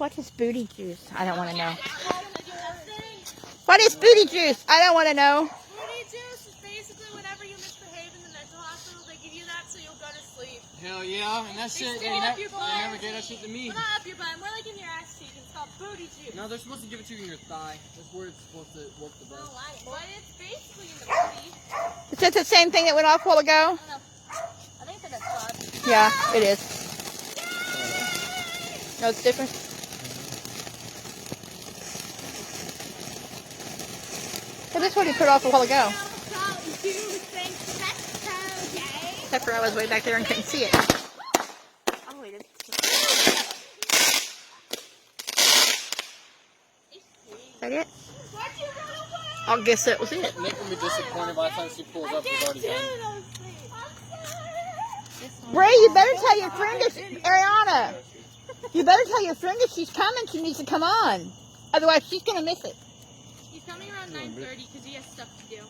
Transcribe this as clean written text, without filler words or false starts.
What is booty juice? I don't want to know. What is booty juice? I don't want to know. Booty juice is basically whenever you misbehave in the mental hospital, they give you that so you'll go to sleep. Hell yeah, and that shit, they never gave that shit to me. Well, not up your butt, more like in your ass cheek. It's called booty juice. No, they're supposed to give it to you in your thigh. That's where it's supposed to work the best. But it's basically in the booty. Is that the same thing that went off a while ago? I don't know. I think that that's God. Yeah, it is. No, it's different. Well, that's what he put off a while ago. Except for I was way back there and couldn't see it. Oh, wait. Is that it? I'll guess that was it. Nick will be disappointed by the time she pulls up. It's already done. Ray, you better tell your friend if Ariana. You better tell your friend if she's coming. She needs to come on. Otherwise, she's gonna miss it. He's coming around 9:30 because he has stuff to do.